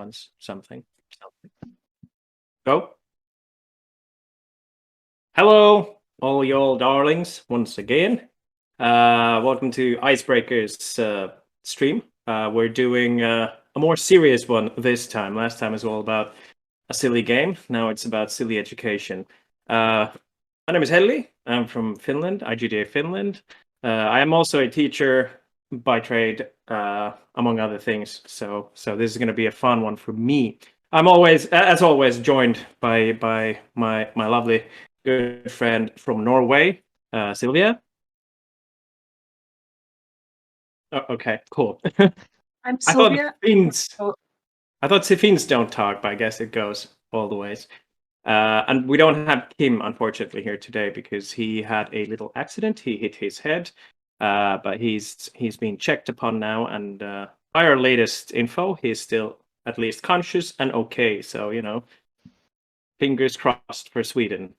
once something. Go. Hello, all y'all darlings, once again. Welcome to Icebreakers stream. We're doing a more serious one this time. Last time was all about a silly game. Now it's about silly education. My name is Mathilde. I'm from Finland, IGDA Finland. I am also a teacher by trade, among other things. So this is going to be a fun one for me. I'm always, as always, joined by my lovely good friend from Norway, Sylvia. Oh, okay, cool. I'm Sylvia. I thought Finns don't talk, but I guess it goes all the ways. And we don't have Kim, unfortunately, here today because he had a little accident. He hit his head, but he's being checked upon now. And by our latest info, he's still at least conscious and okay. So, you know, fingers crossed for Sweden.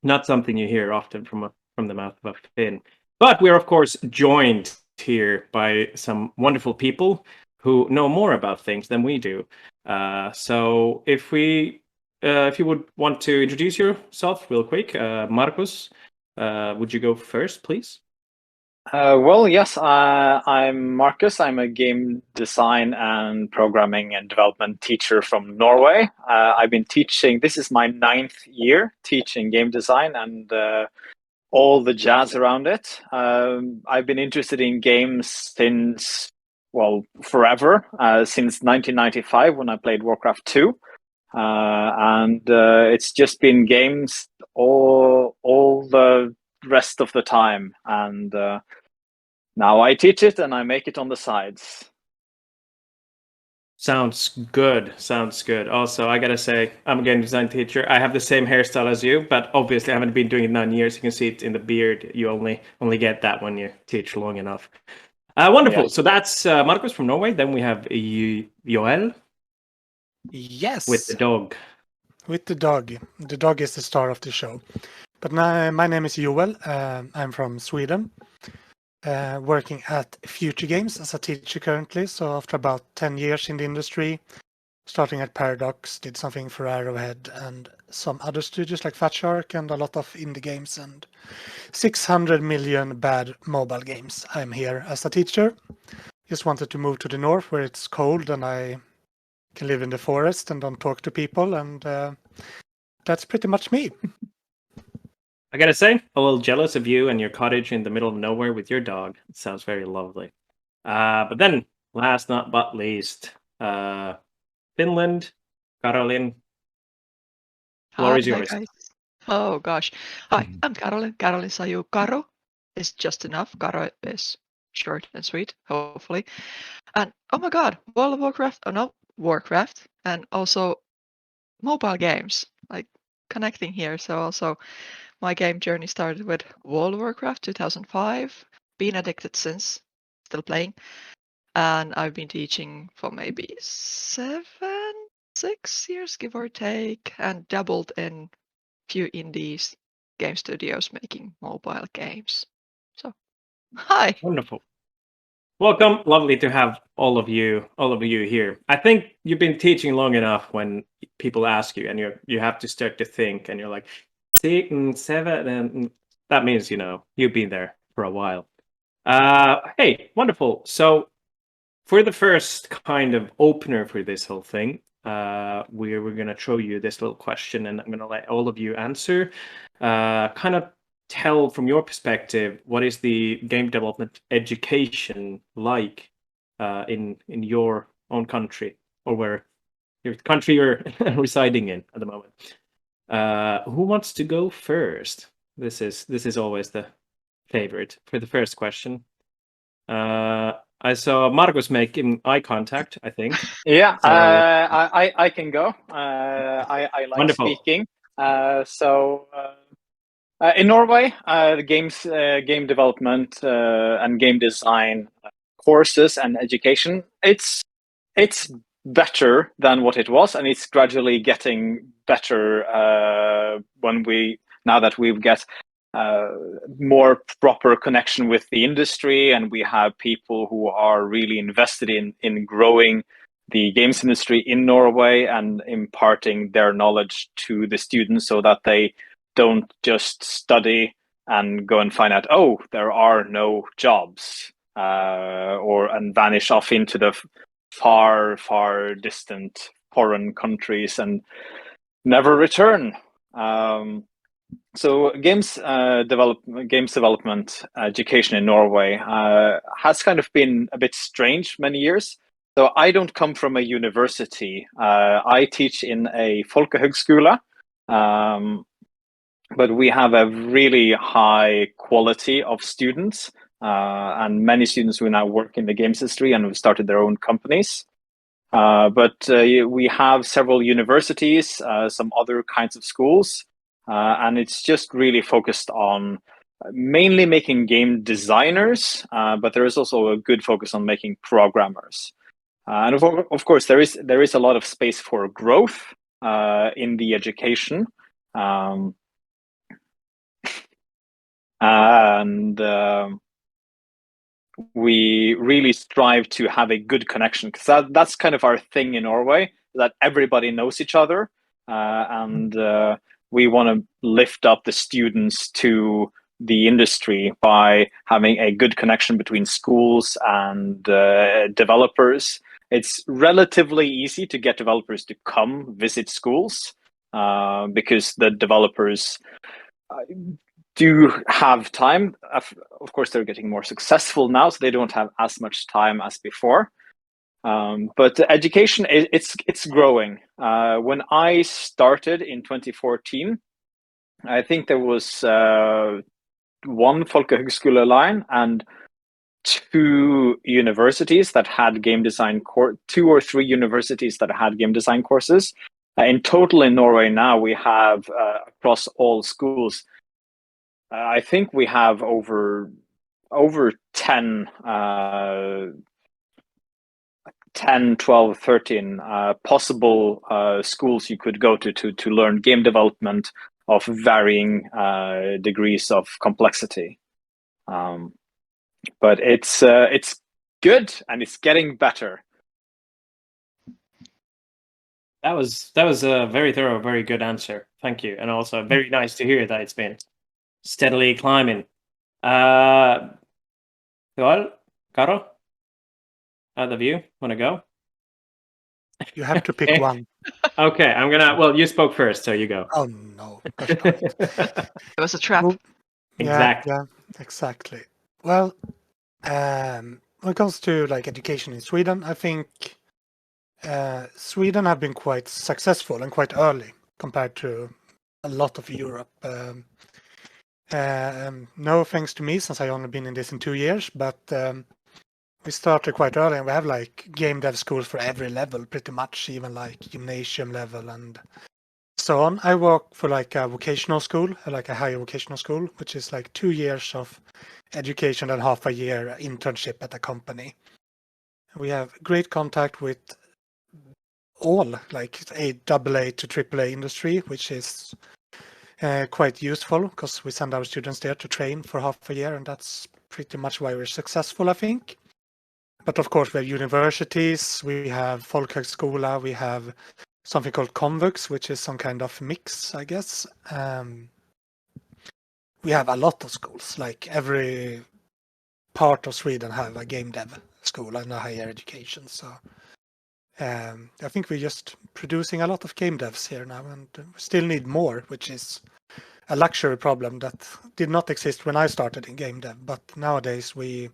Not something you hear often from the mouth of a Finn. But we're, of course, joined here by some wonderful people who know more about things than we do. So if you would want to introduce yourself real quick, Marcus, would you go first, please? Well, yes, I'm Marcus. I'm a game design and programming and development teacher from Norway. I've been teaching, this is my 9th year teaching game design and all the jazz around it. I've been interested in games since, well, forever, since 1995 when I played Warcraft 2. And it's just been games all the rest of the time, and now I teach it and I make it on the sides. Sounds good. Also, I gotta say, I'm a game design teacher. I have the same hairstyle as you, but obviously I haven't been doing it 9 years. You can see it in the beard. You only get that when you teach long enough. Wonderful. Yeah. So that's Marcus from Norway. Then we have Joel. Yes. With the dog. With the dog. The dog is the star of the show. But my name is Joel. I'm from Sweden. Working at Future Games as a teacher currently. So after about 10 years in the industry, starting at Paradox, did something for Arrowhead and some other studios like Fat Shark and a lot of indie games and 600 million bad mobile games. I'm here as a teacher. Just wanted to move to the north where it's cold and I can live in the forest and don't talk to people, and that's pretty much me. I gotta say, a little jealous of you and your cottage in the middle of nowhere with your dog. It sounds very lovely. But then, last but least, Finland, Caroline. Floor is yours. Guys. Oh gosh. Hi, I'm Caroline. Caroline Saju. Caro is just enough. Caro is short and sweet, hopefully. And oh my god, World of Warcraft. Oh no. Warcraft and also mobile games, like connecting here. So also my game journey started with World of Warcraft 2005, been addicted since, still playing, and I've been teaching for maybe 6 years, give or take, and dabbled in few indies game studios making mobile games. So hi. Wonderful. Welcome. Lovely to have all of you here. I think you've been teaching long enough when people ask you and you have to start to think and you're like 6 and 7 and that means, you know, you've been there for a while. Hey, wonderful. So for the first kind of opener for this whole thing, we're going to show you this little question and I'm going to let all of you answer. Kind of tell from your perspective what is the game development education like in your own country or where your country you're residing in at the moment. Who wants to go first? This is always the favorite for the first question. I saw Marcus making eye contact, I think. Yeah, so, I can go. I like wonderful. Speaking. In Norway, the game development and game design courses and education, it's better than what it was, and it's gradually getting better now that we've got more proper connection with the industry, and we have people who are really invested in growing the games industry in Norway and imparting their knowledge to the students so that they don't just study and go and find out, oh, there are no jobs, and vanish off into the far, far distant foreign countries and never return. So games development education in Norway has kind of been a bit strange many years. So I don't come from a university. I teach in a folkehøgskole, but we have a really high quality of students, and many students who now work in the games industry and have started their own companies. But we have several universities, some other kinds of schools, and it's just really focused on mainly making game designers, but there is also a good focus on making programmers. And of course, there is a lot of space for growth in the education. We really strive to have a good connection, because that's kind of our thing in Norway, that everybody knows each other, and we want to lift up the students to the industry by having a good connection between schools and developers. It's relatively easy to get developers to come visit schools, because the developers do have time. Of course, they're getting more successful now, so they don't have as much time as before. But education, it's growing. When I started in 2014, I think there was one folkehøgskole line and two universities that had game design two or three universities that had game design courses. In total in Norway now, we have across all schools, I think we have over 10, 12, 13 possible schools you could go to learn game development of varying degrees of complexity. But it's good, and it's getting better. That was a very thorough, very good answer. Thank you, and also very nice to hear that it's been steadily climbing. Well, Karo, either of you want to go? You have to pick one. Okay, I'm gonna. Well, you spoke first, so you go. Oh no, gosh darn it. It was a trap. Well, Exactly. Yeah, exactly. Well, when it comes to like education in Sweden, I think Sweden have been quite successful and quite early compared to a lot of Europe. No thanks to me, since I only been in this in 2 years, but we started quite early, and we have like game dev schools for every level, pretty much, even like gymnasium level and so on. I work for like a vocational school, like a higher vocational school, which is like 2 years of education and half a year internship at a company. We have great contact with all like AA to AAA industry, which is quite useful, because we send our students there to train for half a year, and that's pretty much why we're successful, I think. But of course, we have universities, we have folkhögskola, we have something called Convux, which is some kind of mix, I guess. We have a lot of schools, like every part of Sweden have a game dev school and a higher education. So I think we're just producing a lot of game devs here now, and we still need more, which is a luxury problem that did not exist when I started in game dev. But nowadays I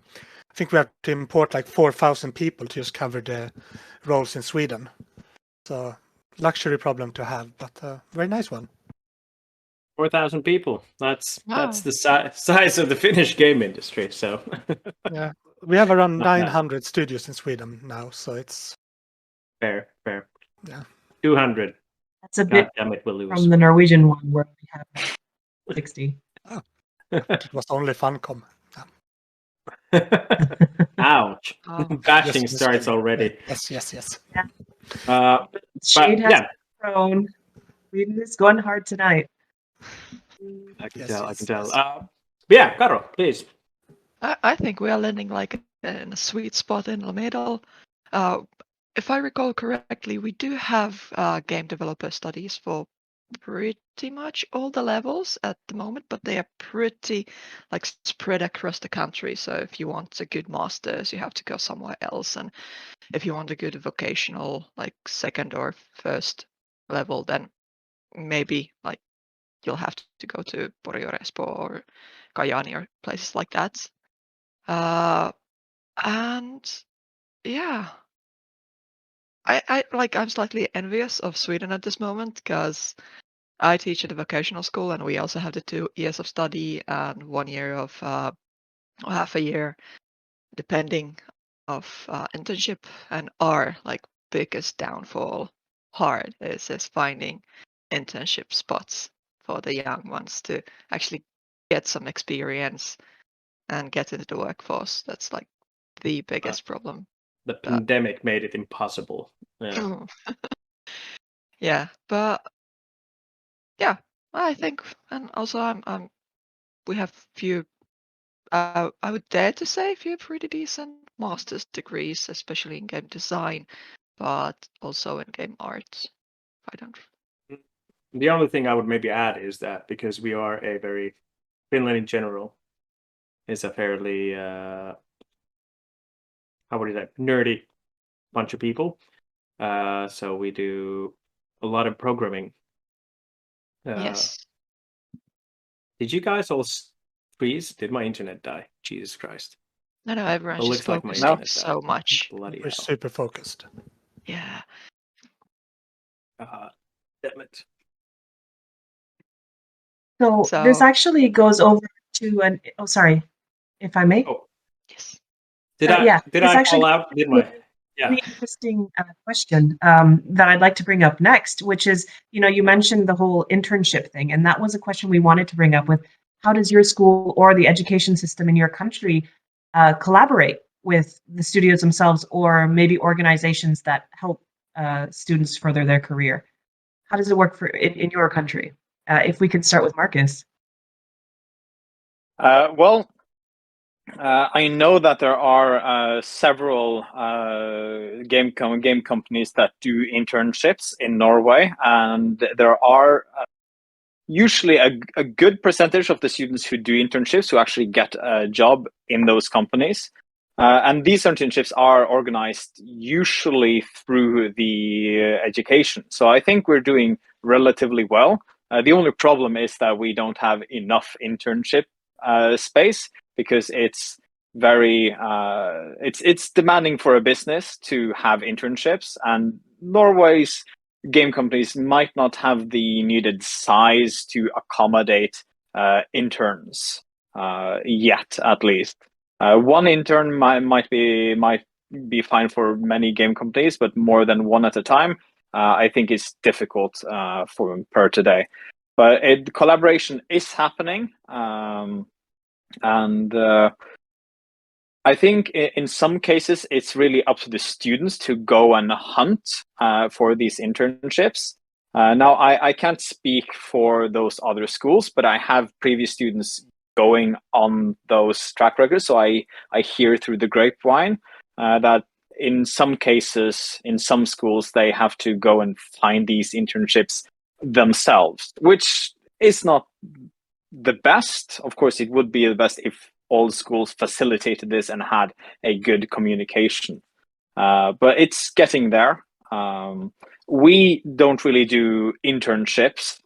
think we have to import like 4,000 people to just cover the roles in Sweden. So luxury problem to have, but a very nice one. 4,000 people. That's Wow. the size of the Finnish game industry. So Yeah, we have around Not bad. 900 studios in Sweden now, so it's fair. Yeah. 200. That's a God bit damn it, we'll lose. from the Norwegian one where we have 60. It was only Funcom. Ouch! Oh. Bashing Yes, starts already. Yes. Shade has yeah, grown. Sweden is going hard tonight. I can Yes, tell. I yes, can tell. yes. Yeah, Karo, please. I think we are landing like in a sweet spot in the middle. if I recall correctly, we do have game developer studies for pretty much all the levels at the moment, but they are pretty like spread across the country. So if you want a good master's, you have to go somewhere else, and if you want a good vocational, like second or first level, then maybe like you'll have to go to Porjo-Respo or Kajaani or places like that. And yeah, I'm slightly envious of Sweden at this moment because I teach at a vocational school, and we also have the 2 years of study and 1 year of or half a year, depending of internship. And our like biggest downfall hard is finding internship spots for the young ones to actually get some experience and get into the workforce. That's like the biggest problem. The pandemic made it impossible. Yeah. Yeah, but yeah, I think, and also we have few. I would dare to say few pretty decent master's degrees, especially in game design, but also in game art. I don't. The only thing I would maybe add is that because we are a very Finland in general is a fairly how would you say nerdy bunch of people. So we do a lot of programming. Yes. Did you guys all freeze? Did my internet die? Jesus Christ. No, everyone's It just looks like my focused internet so died. much. Bloody We're hell. super focused. Yeah. Damn it. So So- this actually goes over to an. Oh, sorry, if I may. Oh, Yes. did Yeah, Did it's I actually fall out? Did my? Yeah. Really interesting question that I'd like to bring up next, which is, you mentioned the whole internship thing, and that was a question we wanted to bring up with how does your school or the education system in your country collaborate with the studios themselves or maybe organizations that help students further their career? How does it work in your country? If we could start with Marcus. I know that there are several game companies that do internships in Norway, and there are usually a good percentage of the students who do internships who actually get a job in those companies. And these internships are organized usually through the education. So I think we're doing relatively well. The only problem is that we don't have enough internship space, because it's very it's demanding for a business to have internships, and Norway's game companies might not have the needed size to accommodate interns yet, at least. One intern might be fine for many game companies, but more than one at a time, I think is difficult for per today. But collaboration is happening, and I think in some cases it's really up to the students to go and hunt for these internships. Now, I can't speak for those other schools, but I have previous students going on those track records, so I hear through the grapevine that in some cases, in some schools, they have to go and find these internships themselves, which is not the best. Of course, it would be the best if all schools facilitated this and had a good communication. But it's getting there. We don't really do internships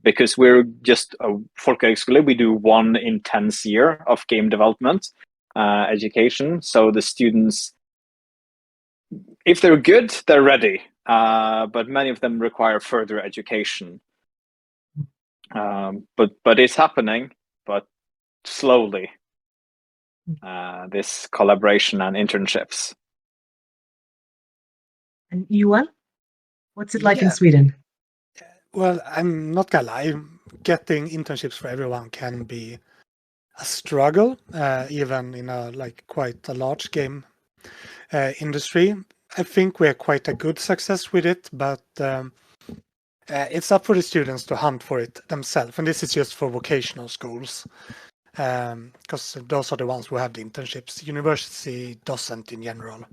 because we're just a folkhögskole. We do one intense year of game development education. So the students, if they're good, they're ready. But many of them require further education. But it's happening, but slowly. This collaboration and internships. And Johan, what's it like in Yeah. Sweden? Well, I'm not gonna lie. Getting internships for everyone can be a struggle, even in a quite a large game industry. I think we have quite a good success with it, but it's up for the students to hunt for it themselves. And this is just for vocational schools, because those are the ones who have the internships. University doesn't in general.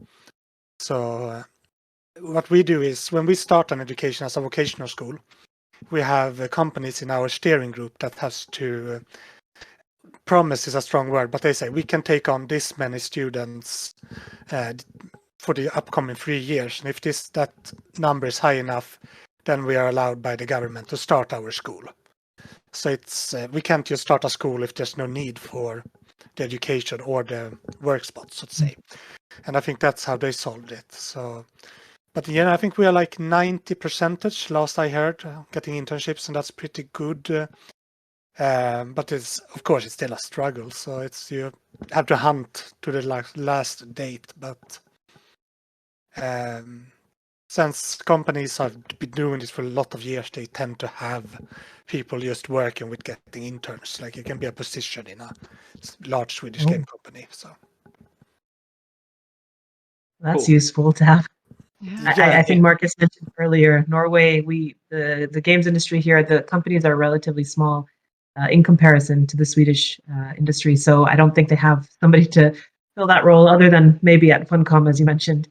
So what we do is when we start an education as a vocational school, we have companies in our steering group that has to promise is a strong word, but they say we can take on this many students for the upcoming 3 years, and if that number is high enough, then we are allowed by the government to start our school. So it's we can't just start a school if there's no need for the education or the work spots, so to say. And I think that's how they solved it. So, but yeah, I think we are like 90% last I heard getting internships, and that's pretty good. But it's of course it's still a struggle. So it's you have to hunt to the last date. But since companies have been doing this for a lot of years, they tend to have people just working with getting interns. Like it can be a position in a large Swedish game company. So That's Cool. useful to have. Yeah. I think Marcus mentioned earlier, Norway, the games industry here, the companies are relatively small in comparison to the Swedish industry. So I don't think they have somebody to fill that role other than maybe at Funcom, as you mentioned.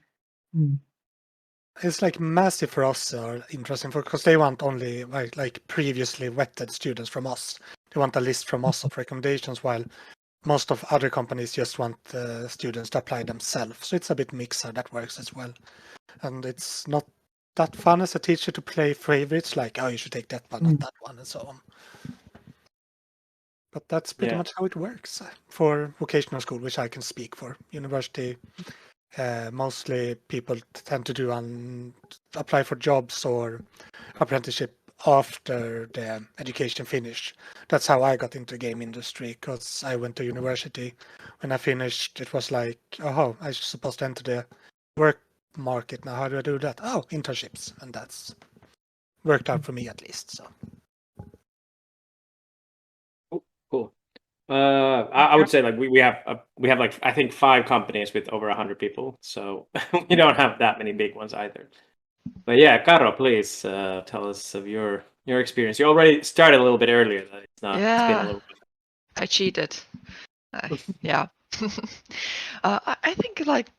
it's like massive for us or interesting because they want only like previously vetted students from us. They want a list from us of recommendations, while most of other companies just want students to apply themselves. So it's a bit mixer that works as well. And it's not that fun as a teacher to play favorites, like, oh, you should take that one, not that one, and so on. But that's pretty much how it works for vocational school, which I can speak for. University, mostly people tend to do apply for jobs or apprenticeship after the education finish. That's how I got into the game industry, because I went to university. When I finished, it was like, oh, I'm supposed to enter the work market now. How do I do that? Oh, internships, and that's worked out for me at least. So Cool. I would say like we have like I think 5 companies with over 100 people, so we don't have that many big ones either. But yeah, Caro, please tell us of your experience. You already started a little bit earlier. That it's not. It's been a little bit. I cheated. Yeah. I think like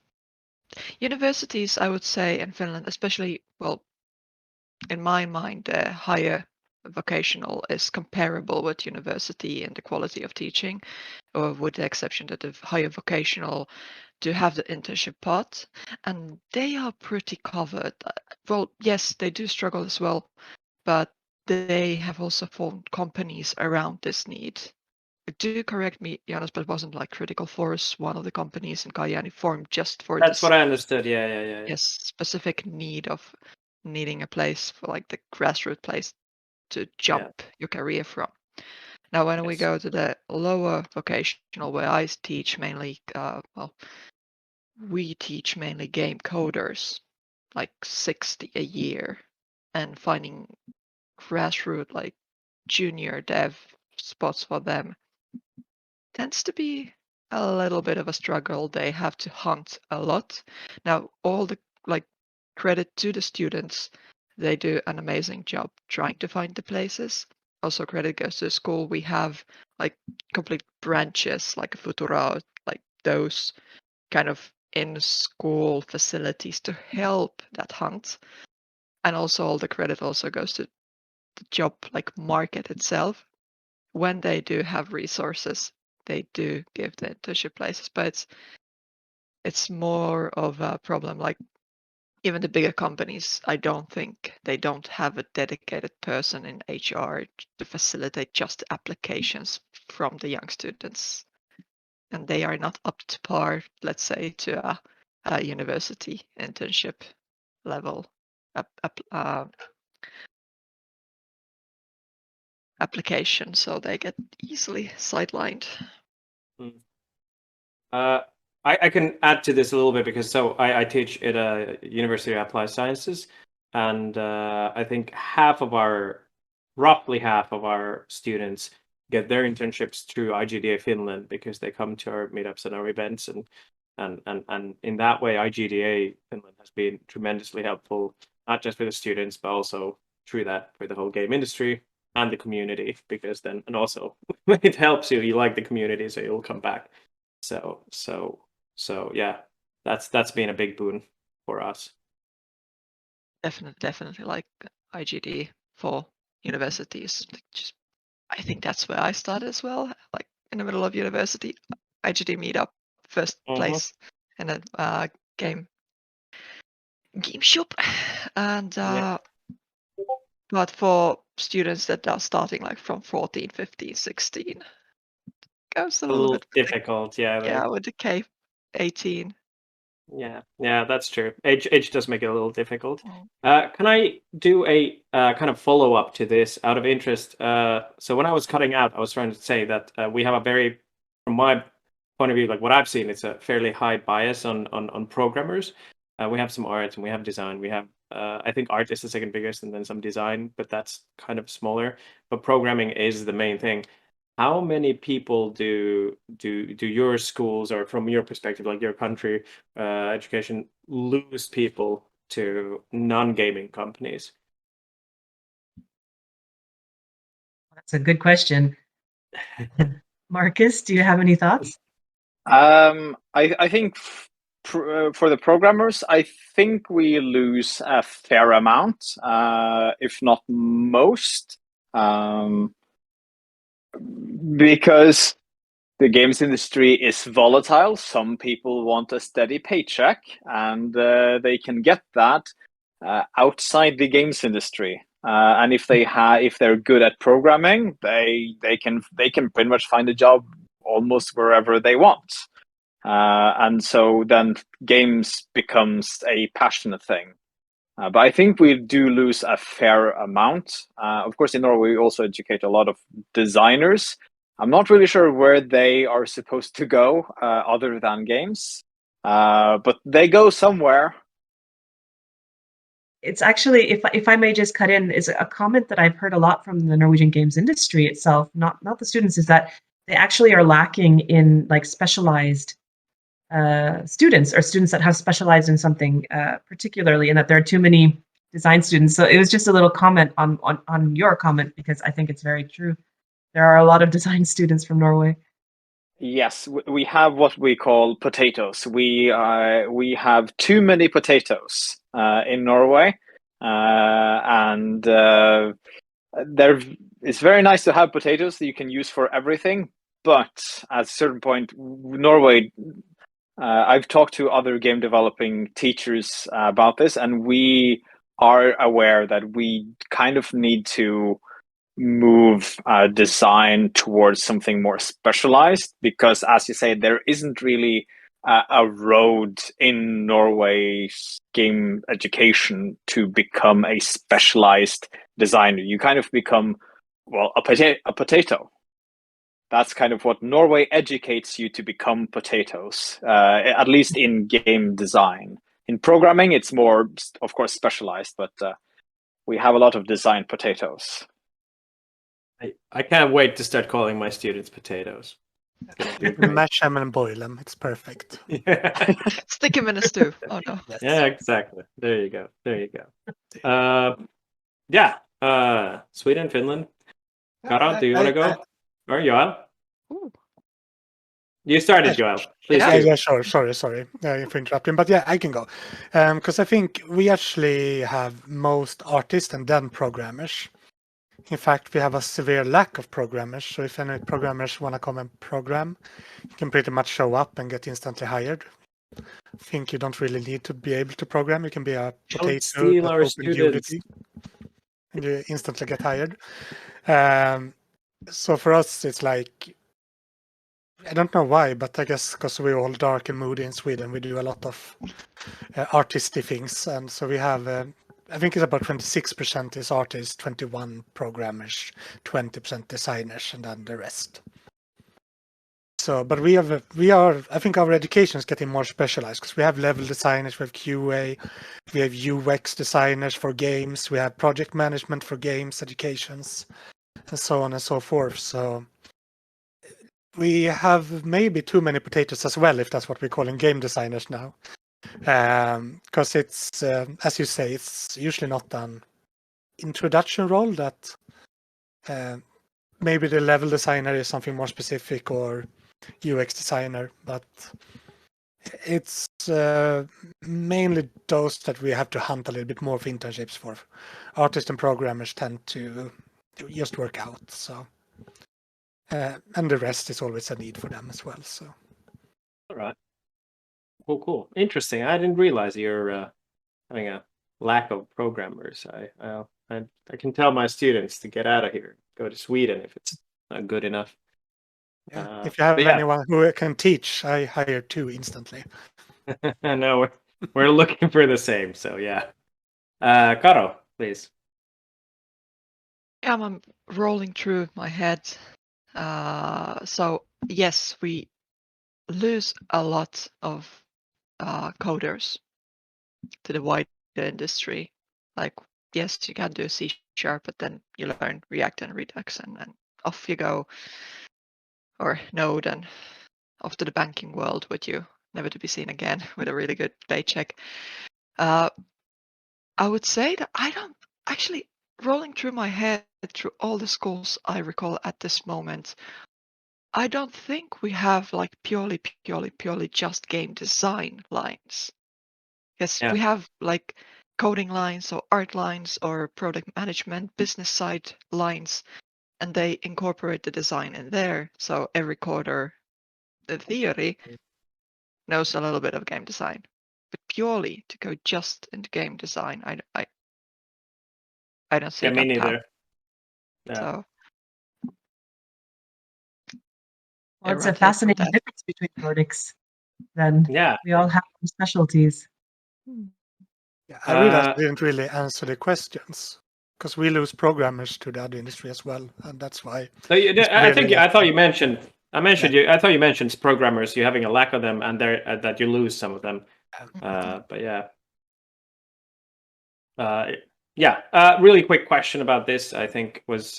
universities, I would say in Finland, especially, well, in my mind, higher vocational is comparable with university in the quality of teaching, or with the exception that the higher vocational do have the internship part, and they are pretty covered. Well, yes, they do struggle as well, but they have also formed companies around this need. Do correct me, Jonas, but it wasn't like Critical Force, one of the companies in Gajda formed just for That's this. what I understood. Yeah. Yes, specific need of needing a place for like the grassroots place to jump your career from. Now, when we go to the lower vocational, where I teach mainly, we teach mainly game coders, like 60 a year, and finding grassroots like junior dev spots for them tends to be a little bit of a struggle. They have to hunt a lot. Now, all the like credit to the students, they do an amazing job trying to find the places. Also, credit goes to the school. We have like complete branches, like a Futura, like those kind of in-school facilities to help that hunt. And also, all the credit also goes to the job like market itself. When they do have resources, they do give the internship places, but it's more of a problem. Like even the bigger companies, I don't think they don't have a dedicated person in HR to facilitate just applications from the young students, and they are not up to par, let's say, to a university internship level application, so they get easily sidelined. I can add to this a little bit because I teach at a University of Applied Sciences, and I think roughly half of our students get their internships through IGDA Finland because they come to our meetups and our events, and in that way IGDA Finland has been tremendously helpful, not just for the students but also through that for the whole game industry and the community, because then and also it helps you like the community, so you'll come back. So yeah, that's been a big boon for us. Definitely like IGD for universities. I think that's where I started as well. Like in the middle of university, IGD meetup, first place, and then game shop, and but for students that are starting like from 14, 15, 16, goes a little bit difficult. With the K18. Yeah, that's true. Age does make it a little difficult. Can I do a kind of follow up to this out of interest? So when I was cutting out, I was trying to say that we have a very, from my point of view, like what I've seen, it's a fairly high bias on programmers. We have some art and we have design. We have, I think art is the second biggest, and then some design, but that's kind of smaller. But programming is the main thing. How many people do your schools, or from your perspective, like your country, education, lose people to non-gaming companies? That's a good question. Marcus, do you have any thoughts? I think for the programmers, I think we lose a fair amount, if not most, because the games industry is volatile. Some people want a steady paycheck, and they can get that outside the games industry. And if they're good at programming, they can pretty much find a job almost wherever they want. And so then games becomes a passionate thing. But I think we do lose a fair amount. Of course, in Norway, we also educate a lot of designers. I'm not really sure where they are supposed to go other than games, but they go somewhere. It's actually, if I may just cut in, is a comment that I've heard a lot from the Norwegian games industry itself, not the students, is that they actually are lacking in like specialized students, or students that have specialized in something particularly, and that there are too many design students. So it was just a little comment on your comment, because I think it's very true. There are a lot of design students from Norway. Yes, we have what we call potatoes. We have too many potatoes in Norway, and it's very nice to have potatoes that you can use for everything. But at a certain point, Norway, I've talked to other game developing teachers about this, and we are aware that we kind of need to move design towards something more specialized, because, as you say, there isn't really a road in Norway's game education to become a specialized designer. You kind of become, well, a potato. That's kind of what Norway educates you to become potatoes, at least in game design. In programming, it's more, of course, specialized, but we have a lot of design potatoes. I can't wait to start calling my students potatoes. Mash them and boil them. It's perfect. Yeah. Stick him in a stew. Oh no. Yes. Yeah, exactly. There you go. Yeah. Sweden, Finland. Kara, do you want to go? Or Joel? Ooh. You started, Joel. Please Yeah. do. Yeah, sure. Sorry for interrupting. But yeah, I can go. Because I think we actually have most artists and then programmers. In fact, we have a severe lack of programmers. So if any programmers want to come and program, you can pretty much show up and get instantly hired. I think you don't really need to be able to program. You can be a potato steal our students. Unity, and you instantly get hired. So for us, it's like, I don't know why, but I guess because we're all dark and moody in Sweden, we do a lot of artisty things. And so we have, I think it's about 26% is artists, 21 programmers, 20% designers, and then the rest. So, but we are, I think our education is getting more specialized, because we have level designers, we have QA, we have UX designers for games, we have project management for games, educations, and so on and so forth. So we have maybe too many potatoes as well, if that's what we're calling game designers now. Because it's, as you say, it's usually not an introduction role that maybe the level designer is something more specific, or UX designer, but It's mainly those that we have to hunt a little bit more for internships for. Artists and programmers tend to just work out. So, and the rest is always a need for them as well. So, All right. Cool. Interesting. I didn't realize you're having a lack of programmers. I can tell my students to get out of here, go to Sweden if it's not good enough. yeah. If you have anyone who can teach, I hire 2 instantly. No, we're looking for the same. So yeah. Karo, please. Yeah, I'm rolling through my head. So yes, we lose a lot of coders to the wider industry. Like, yes, you can do C#, but then you learn React and Redux, and off you go, or Node, and off to the banking world with you, never to be seen again, with a really good paycheck. I would say that I don't actually, rolling through my head through all the schools I recall at this moment, I don't think we have like purely just game design lines. Yes, Yeah. we have like coding lines or art lines or product management, business side lines, and they incorporate the design in there. So every coder, in theory, knows a little bit of game design. But purely to go just into game design, I don't see Yeah, me that path. neither. Yeah. So Well, it's a errate from fascinating that. difference between Nordics. Then Yeah. we all have our specialties. Yeah, I realized I didn't really answer the questions because we lose programmers to the other industry as well, and that's why. So I thought you mentioned. I thought you mentioned programmers. You're having a lack of them, and that you lose some of them. But yeah. Really quick question about this. I think was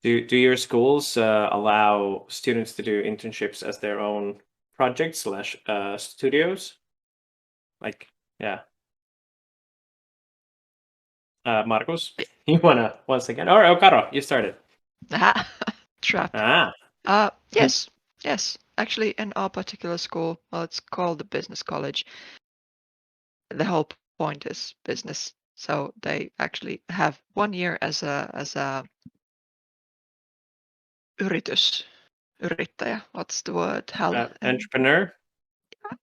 do your schools allow students to do internships as their own projects / studios? Like, yeah. Marcos, you wanna once again? Or Karo, you started. Trap. Yes. Actually, in our particular school, well, it's called the business college. The whole point is business, so they actually have 1 year as a yrittäjä. What's the word? Entrepreneur.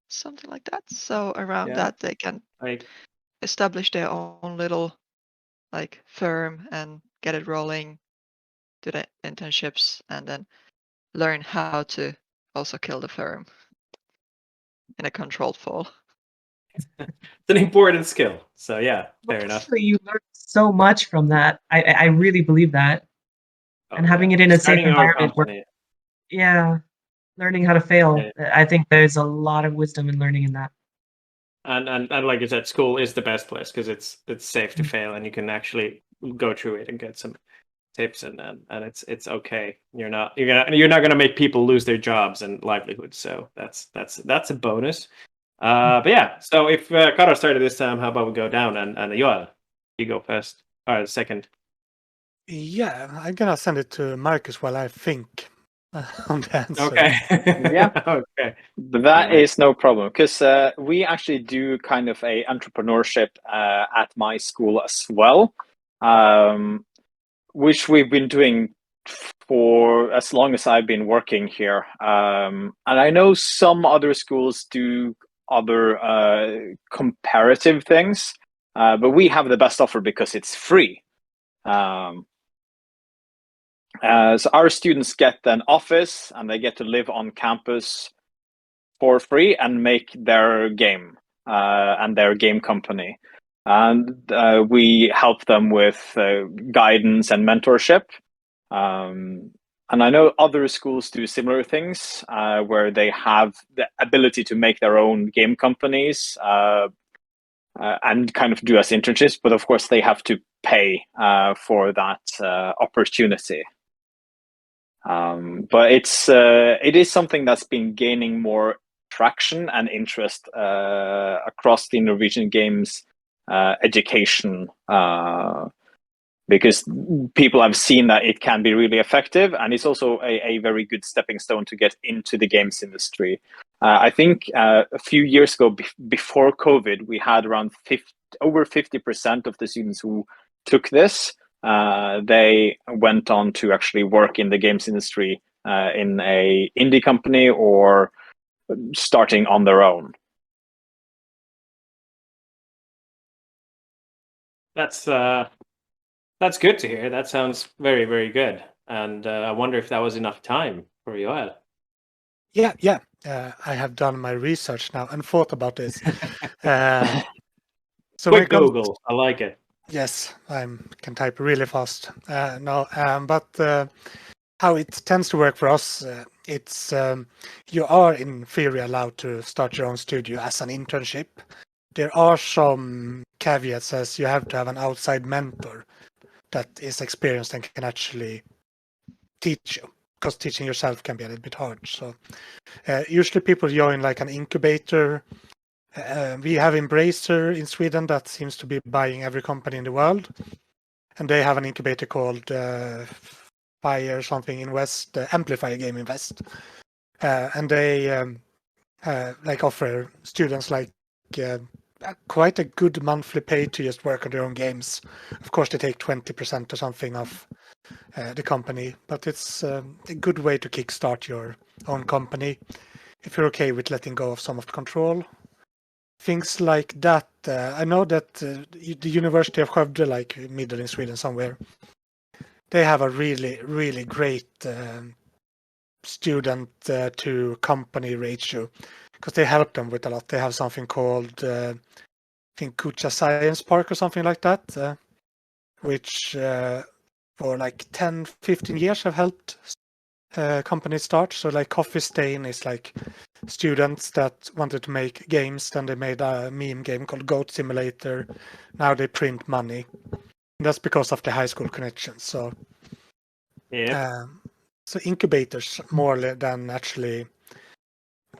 Something like that. So around that, they can establish their own little like firm and get it rolling, do the internships, and then learn how to also kill the firm in a controlled fall. It's an important skill. So yeah, fair enough. Actually, you learn so much from that. I really believe that. And having it in a safe environment where, learning how to fail. Yeah. I think there's a lot of wisdom in learning in that. And like you said, school is the best place because it's safe to fail, and you can actually go through it and get some tips, and it's okay. You're not gonna make people lose their jobs and livelihoods. So that's a bonus. But yeah, so if Karo started this time, how about we go down and Joel, you go first or second? Yeah, I'm gonna send it to Marcus while I think on the answer. Okay. Yeah. Okay. That is no problem because we actually do kind of a entrepreneurship at my school as well, which we've been doing for as long as I've been working here. And I know some other schools do other comparative things, but we have the best offer because it's free. So our students get an office and they get to live on campus for free and make their game and their game company. And we help them with guidance and mentorship. And I know other schools do similar things where they have the ability to make their own game companies and kind of do as internships, but of course they have to pay for that opportunity. But it is something that's been gaining more traction and interest across the Norwegian games education because people have seen that it can be really effective, and it's also a very good stepping stone to get into the games industry. I think a few years ago, before COVID, we had around over 50% of the students who took this. They went on to actually work in the games industry in a indie company or starting on their own. That's good to hear. That sounds very, very good. And I wonder if that was enough time for Joel. Yeah. I have done my research now and thought about this. So quick Google, I like it. Yes, I can type really fast. But how it tends to work for us, it's you are in theory allowed to start your own studio as an internship. There are some caveats, as you have to have an outside mentor that is experienced and can actually teach you, because teaching yourself can be a little bit hard. So usually people join like an incubator. We have Embracer in Sweden that seems to be buying every company in the world, and they have an incubator called Fire something Invest, Amplify Game Invest, and they like offer students like quite a good monthly pay to just work on their own games. Of course, they take 20% or something of the company, but it's a good way to kickstart your own company if you're okay with letting go of some of the control. Things like that. I know that the University of Skövde, like middle in Sweden somewhere, they have a really, really great student to company ratio, because they help them with a lot. They have something called, I think, Kucha Science Park or something like that, which for like 10, 15 years have helped companies start. So like Coffee Stain is like students that wanted to make games, then they made a meme game called Goat Simulator. Now they print money. And that's because of the high school connections. So yeah. So incubators more than actually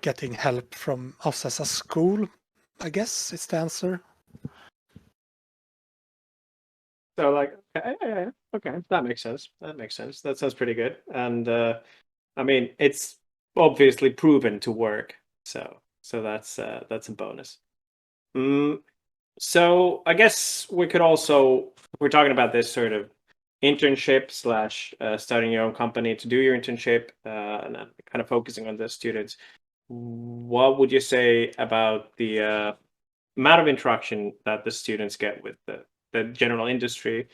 getting help from us as a school, I guess is the answer. So like, okay, that makes sense. That sounds pretty good. And I mean, it's obviously proven to work. So that's a bonus. So I guess we could also, if we're talking about this sort of internship / starting your own company to do your internship, and then kind of focusing on the students. What would you say about the amount of interaction that the students get with the general industry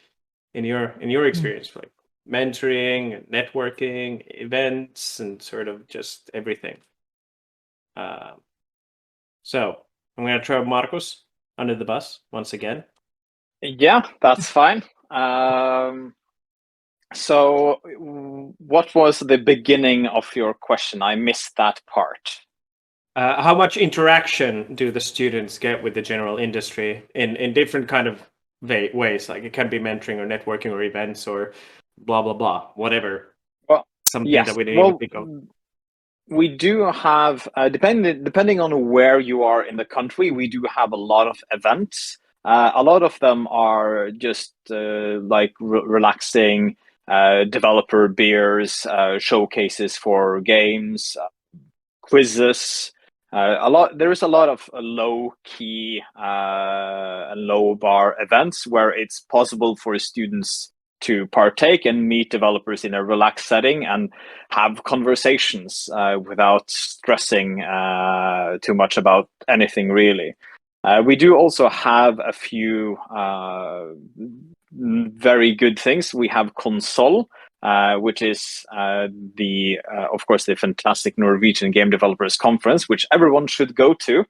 in your experience, like mentoring, networking, events, and sort of just everything? So I'm going to throw Marcos under the bus once again. Yeah, that's fine. So what was the beginning of your question? I missed that part. How much interaction do the students get with the general industry in different kind of ways? Like it can be mentoring or networking or events or blah, blah, blah, whatever. Well, something yes. that we didn't even think of. We do have, depending on where you are in the country, we do have a lot of events. A lot of them are just like relaxing developer beers, showcases for games, quizzes. There is a lot of low key and low bar events where it's possible for students to partake and meet developers in a relaxed setting and have conversations without stressing too much about anything really. We do also have a few very good things. We have Console, which is of course, the fantastic Norwegian Game Developers Conference, which everyone should go to.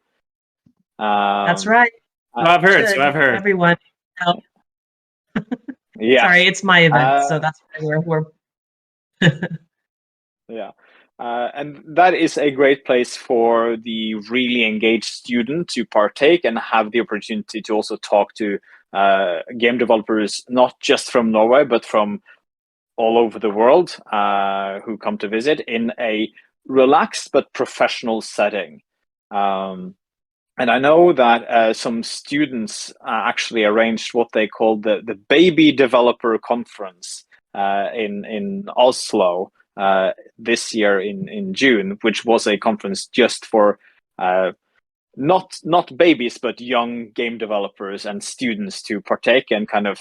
That's right. I've heard. Everyone. Yes. Sorry, it's my event, so that's why we're. Yeah. And that is a great place for the really engaged student to partake and have the opportunity to also talk to game developers, not just from Norway, but from all over the world who come to visit in a relaxed but professional setting. And I know that some students actually arranged what they called the Baby Developer Conference in Oslo this year in June, which was a conference just for not babies, but young game developers and students to partake and kind of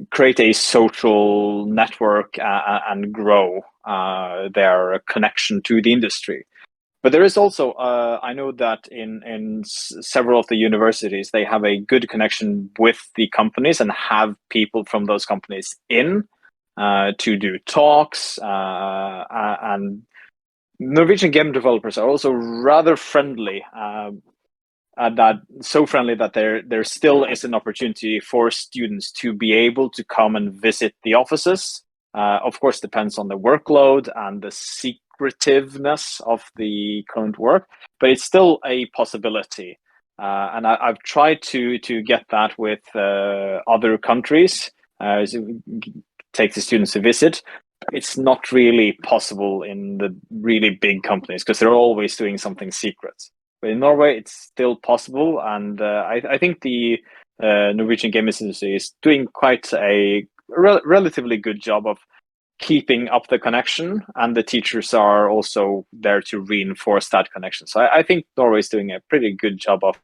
create a social network and grow their connection to the industry. But there is also, I know that in several of the universities, they have a good connection with the companies and have people from those companies in to do talks. And Norwegian game developers are also rather friendly, so friendly that there still is an opportunity for students to be able to come and visit the offices. Of course, depends on the workload and the secretiveness of the current work, but it's still a possibility. And I've tried to get that with other countries, take the students to visit. It's not really possible in the really big companies because they're always doing something secret. But in Norway, it's still possible, and I think the Norwegian game industry is doing quite a relatively good job of keeping up the connection, and the teachers are also there to reinforce that connection. So I think Norway is doing a pretty good job of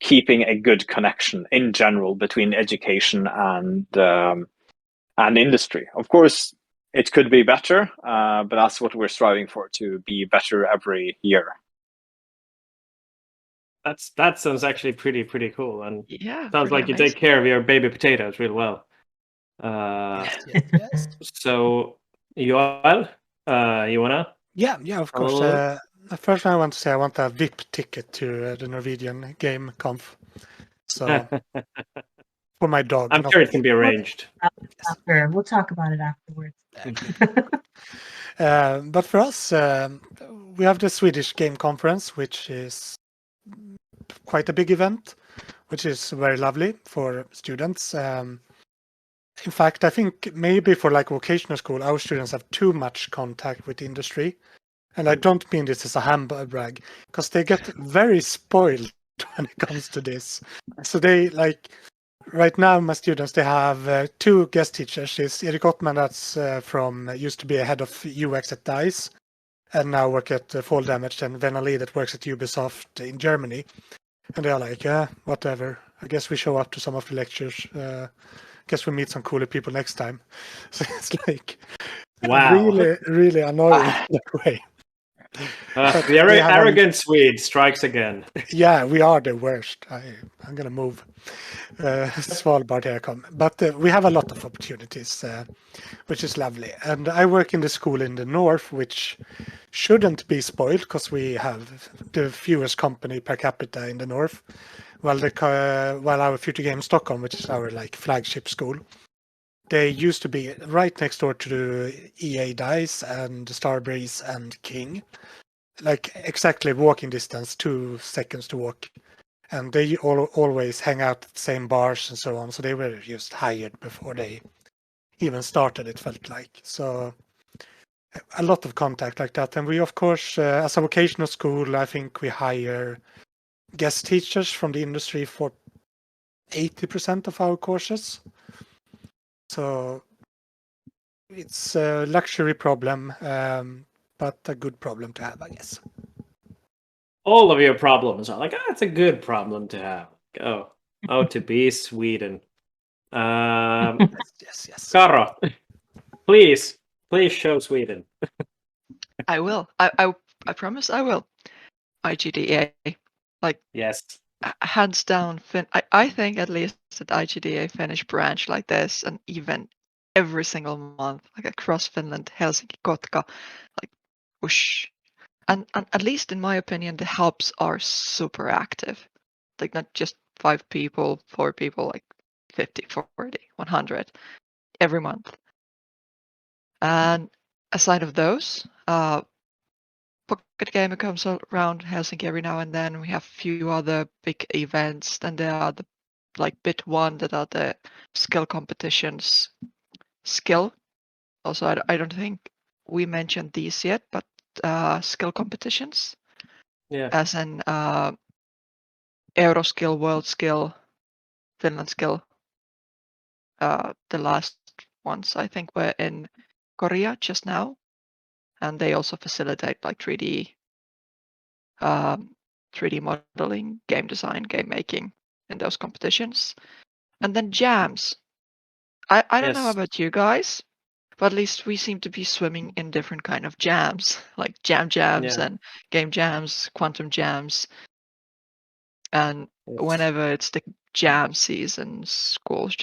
keeping a good connection in general between education and industry. Of course, it could be better, but that's what we're striving for, to be better every year. That sounds actually pretty cool, and Yeah. sounds like you amazing. take care of your baby potatoes really well. Yes. So, Joel, you wanna? Yeah, of course. Hello. First, I want to say I want a VIP ticket to the Norwegian Game Conf. So for my dog. I'm not sure it me. can be arranged. After we'll talk about it afterwards. But for us, we have the Swedish Game Conference, which is quite a big event, which is very lovely for students. In fact, I think maybe for like vocational school, our students have too much contact with industry. And I don't mean this as a humble brag, because they get very spoiled when it comes to this. So they like, right now, my students, they have two guest teachers. It's Erik Ottman, that's used to be a head of UX at DICE, and now work at Fall Damage, and Venali that works at Ubisoft in Germany. And they're like, yeah, whatever. I guess we show up to some of the lectures. Guess we meet some cooler people next time. So it's like Wow. really annoying in that way. The arrogant Swede strikes again. Yeah, we are the worst. I'm gonna move. Svalbard here I come. But we have a lot of opportunities, which is lovely. And I work in the school in the north, which shouldn't be spoiled because we have the fewest company per capita in the north. While our Future Game Stockholm, which is our like flagship school, they used to be right next door to the EA DICE and Starbreeze and King. Like exactly walking distance, 2 seconds to walk. And they always hang out at the same bars and so on. So they were just hired before they even started, it felt like. So a lot of contact like that. And we, of course, as a vocational school, I think we hire guest teachers from the industry for 80% of our courses. So it's a luxury problem, but a good problem to have, I guess. All of your problems are like, it's a good problem to have. To be Sweden. Yes. Karo, please show Sweden. I will. I promise I will. IGDA. Like, yes. Hands down, I think at least that IGDA Finnish branch like this, an event every single month, like across Finland, Helsinki, Kotka, like whoosh. And at least in my opinion, the hubs are super active. Like not just 5 people, 4 people, like 50, 40, 100 every month. And aside of those, Pocket Gamer comes around Helsinki every now and then. We have a few other big events. Then there are the like Bit One that are the skill competitions. Skill. Also, I don't think we mentioned these yet, but skill competitions. Yeah. As in Euroskill, World Skill, Finland Skill. The last ones I think were in Korea just now, and they also facilitate like 3D modeling, game design, game making in those competitions. And then jams. I don't know Yes. about you guys, but at least we seem to be swimming in different kind of jams, like jams Yeah. and game jams, quantum jams. And Yes. whenever it's the jam season, schools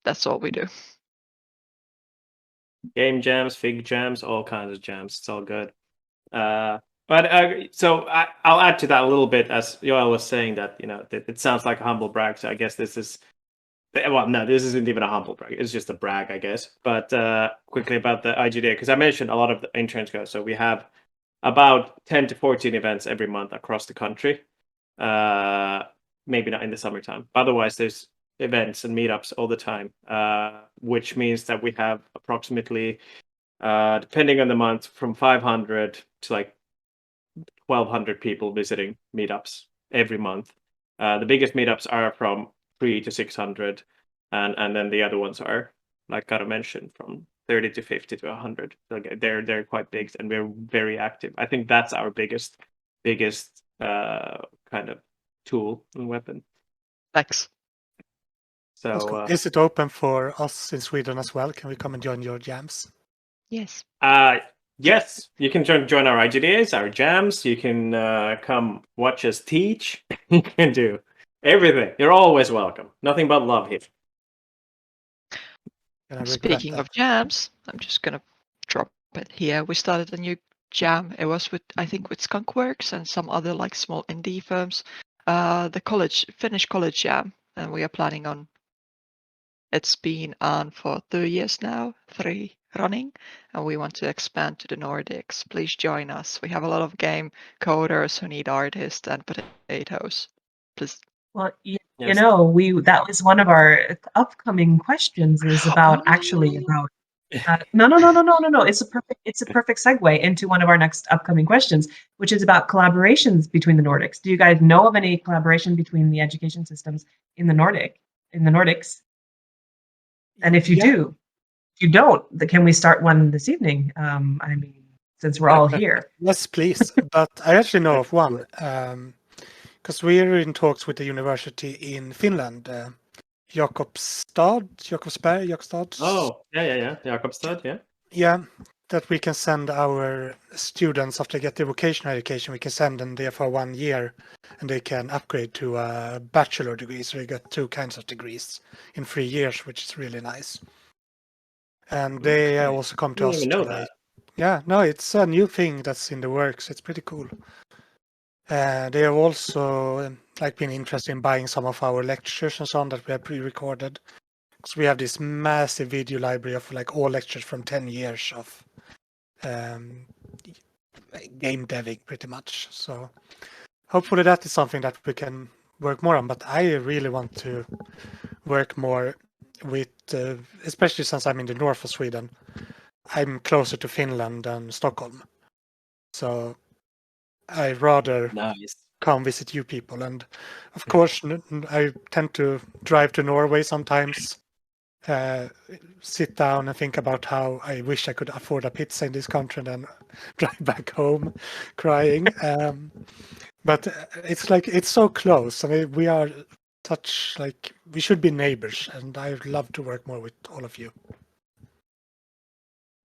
that's all we do. Game jams, fig jams, all kinds of jams. It's all good. So I'll add to that a little bit, as Joel was saying that it sounds like a humble brag. So I guess this is, well, no, this isn't even a humble brag. It's just a brag, I guess. But quickly about the IGDA, because I mentioned a lot of the interns go. So we have about 10 to 14 events every month across the country. Maybe not in the summertime. Otherwise, there's events and meetups all the time, which means that we have approximately, depending on the month, from 500 to like 1,200 people visiting meetups every month. The biggest meetups are from 300 to 600, and then the other ones are, like Kara mentioned, from 30 to 50 to 100. So they're quite big, and we're very active. I think that's our biggest kind of tool and weapon. Thanks. That's So cool. Is it open for us in Sweden as well? Can we come and join your jams? Yes. yes, you can join our IGDAs, our jams. You can come watch us teach. You can do everything. You're always welcome. Nothing but love here. Speaking of jams, I'm just gonna drop it here. We started a new jam. It was I think with Skunkworks and some other like small indie firms. The Finnish college jam, and we are planning on. It's been on for 2 years now, 3 running, and we want to expand to the Nordics. Please join us. We have a lot of game coders who need artists and potatoes. Please. Well, you Yes. know, that was one of our upcoming questions is about actually about no. It's a perfect segue into one of our next upcoming questions, which is about collaborations between the Nordics. Do you guys know of any collaboration between the education systems in the Nordics? And if you do, if you don't, can we start one this evening? I mean, since we're all here. Yes, please. But I actually know of one. Because we're in talks with the university in Finland, Jakobstad. Oh, yeah. Jakobstad, yeah. Yeah, that we can send our students after they get their vocational education. We can send them there for 1 year, and they can upgrade to a bachelor degree. So they get 2 kinds of degrees in 3 years, which is really nice. And they also come to I us. didn't even know that. Yeah, no, it's a new thing that's in the works. It's pretty cool. They have also been interested in buying some of our lectures and so on that we have pre-recorded. So we have this massive video library of all lectures from 10 years of game deving, pretty much. So hopefully that is something that we can work more on. But I really want to work more with, especially since I'm in the north of Sweden. I'm closer to Finland than Stockholm. So I rather come visit you people. And of course, I tend to drive to Norway sometimes, sit down and think about how I wish I could afford a pizza in this country and then drive back home crying. But it's so close. I mean, we are we should be neighbors, and I would love to work more with all of you.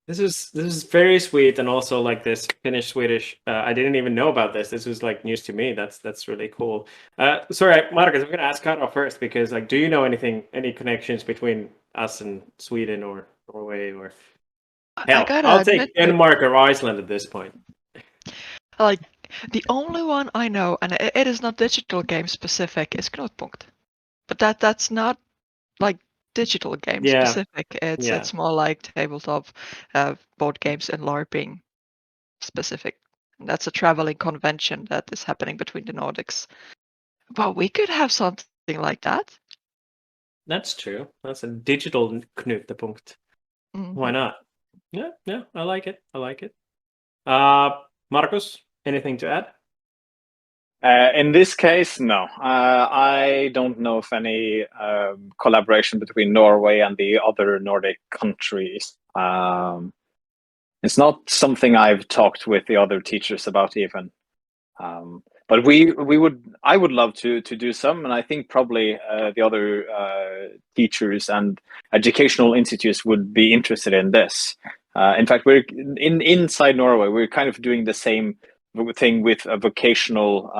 This is very sweet, and also like this Finnish Swedish. I didn't even know about this. This was like news to me. That's really cool. Sorry, Marcus, I'm gonna ask Kara first because do you know any connections between us and Sweden or Norway or hell? I'll take Denmark or Iceland at this point. The only one I know, and it is not digital game specific, is Knutpunkt. But that's not digital game specific. It's more like tabletop board games and LARPing specific. And that's a traveling convention that is happening between the Nordics. But we could have something like that. That's true. That's a digital Knutpunkt. Why not? Yeah, I like it. Marcus, anything to add? In this case, no. I don't know of any collaboration between Norway and the other Nordic countries. It's not something I've talked with the other teachers about even. But I would love to do some, and I think probably the other teachers and educational institutes would be interested in this. In fact, we're inside Norway. We're kind of doing the same thing with a vocational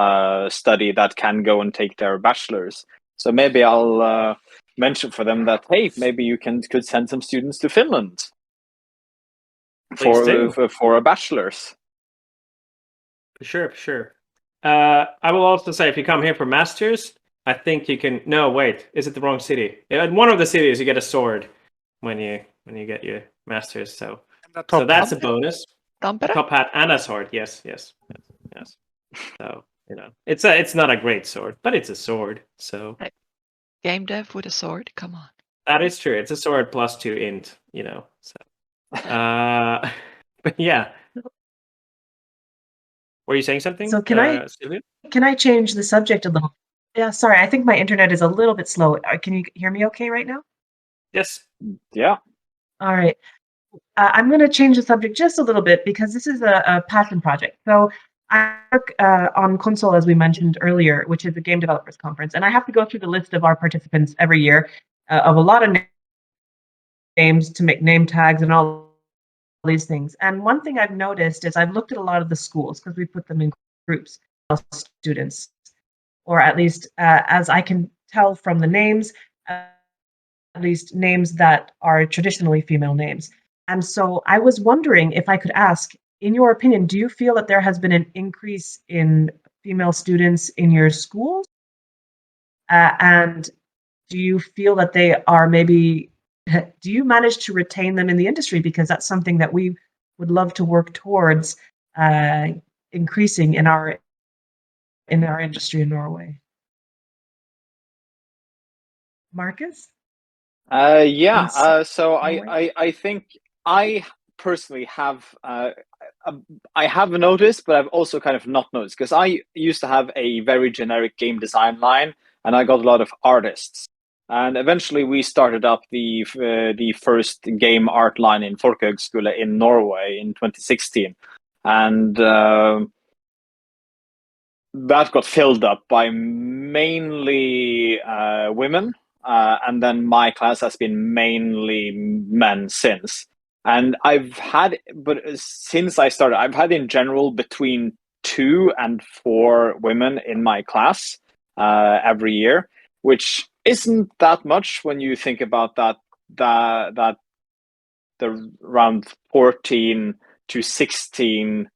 study that can go and take their bachelor's. So maybe I'll mention for them that, hey, maybe you could send some students to Finland for a bachelor's. For sure, for sure. I will also say, if you come here for masters, I think you can. No, wait, is it the wrong city? In one of the cities, you get a sword when you get your masters. So that's a bonus. Tampere? Top hat and a sword. Yes. So it's not a great sword, but it's a sword. So Game dev with a sword. Come on. that is true. It's a sword plus 2 int. So. But yeah. Were you saying something? So can I change the subject a little? Yeah, sorry. I think my internet is a little bit slow. Can you hear me okay right now? Yes. Yeah. All right. I'm going to change the subject just a little bit because this is a passion project. So I work on Console, as we mentioned earlier, which is a game developers conference. And I have to go through the list of our participants every year of a lot of names to make name tags and all these things. And one thing I've noticed is I've looked at a lot of the schools because we put them in groups of students, or at least as I can tell from the names, at least names that are traditionally female names. And so I was wondering if I could ask, in your opinion, do you feel that there has been an increase in female students in your schools? And do you feel that they are maybe, do you manage to retain them in the industry? Because that's something that we would love to work towards increasing in our industry in Norway. Marcus? Yeah. So I think I personally have I have noticed, but I've also kind of not noticed, because I used to have a very generic game design line, and I got a lot of artists. And eventually we started up the first game art line in Folkehøgskole in Norway in 2016. And that got filled up by mainly women. And then my class has been mainly men since. And since I started, I've had in general between 2 and 4 women in my class every year, which isn't that much when you think about that the around 14 to 16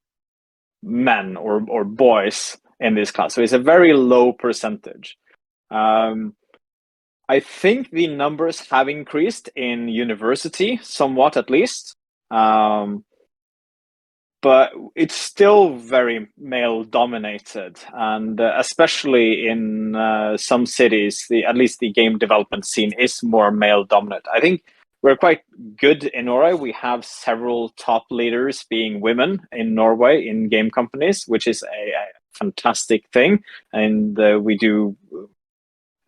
men or boys in this class. So it's a very low percentage. I think the numbers have increased in university somewhat, at least. But it's still very male dominated, and especially in some cities, at least the game development scene is more male dominant. I think we're quite good in Norway. We have several top leaders being women in Norway in game companies, which is a fantastic thing. And we do.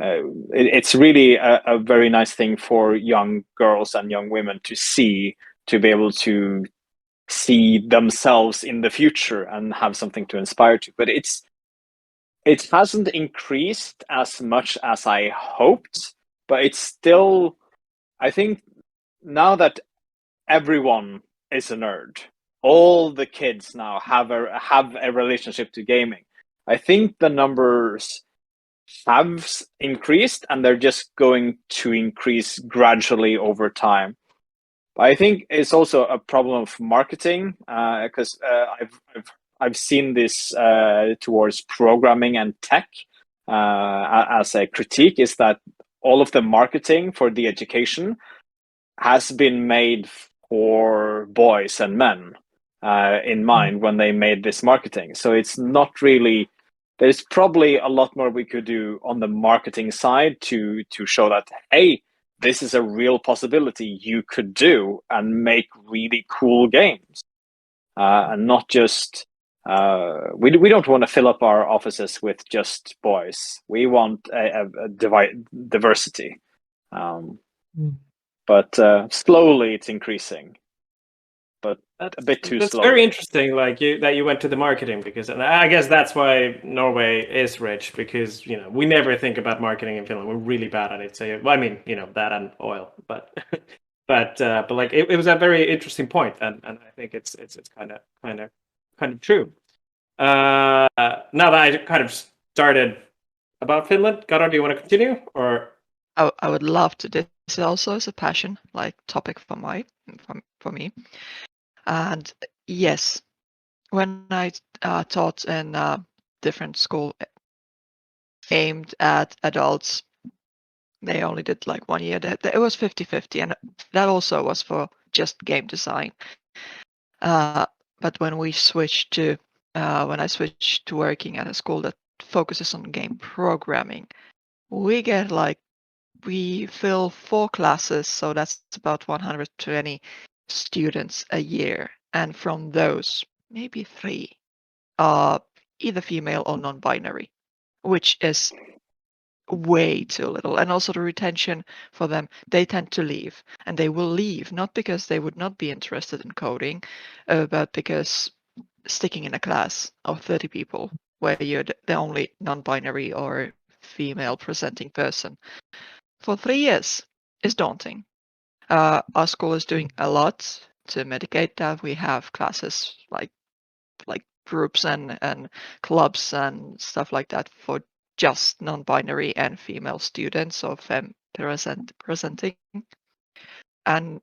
It's really a very nice thing for young girls and young women to see, to be able to see themselves in the future and have something to inspire to. But it hasn't increased as much as I hoped, but it's still, I think now that everyone is a nerd, all the kids now have a relationship to gaming. I think the numbers have increased, and they're just going to increase gradually over time. But I think it's also a problem of marketing, because I've seen this towards programming and tech as a critique, is that all of the marketing for the education has been made for boys and men in mind when they made this marketing. So it's not really. There's probably a lot more we could do on the marketing side to show that, hey, this is a real possibility you could do and make really cool games, and not just We don't want to fill up our offices with just boys. We want a diversity. But slowly it's increasing. But a bit too That's slow. very interesting, like that you went to the marketing, because, and I guess that's why Norway is rich, because we never think about marketing in Finland. We're really bad at it. So I mean, that and oil, but but like it was a very interesting point, and I think it's kind of true. Now that I kind of started about Finland, Garo, do you want to continue, or? I would love to. This also is a passion topic for me. And yes, when I taught in a different school aimed at adults, they only did like 1 year. It was 50-50, and that also was for just game design. But when I switched to working at a school that focuses on game programming, we fill 4 classes, so that's about 120 students a year, and from those, maybe 3 are either female or non-binary, which is way too little. And also the retention for them, they tend to leave, and they will leave not because they would not be interested in coding, but because sticking in a class of 30 people where you're the only non-binary or female presenting person for 3 years is daunting. Our school is doing a lot to mitigate that. We have classes like groups and clubs and stuff like that for just non-binary and female students or femme presenting. And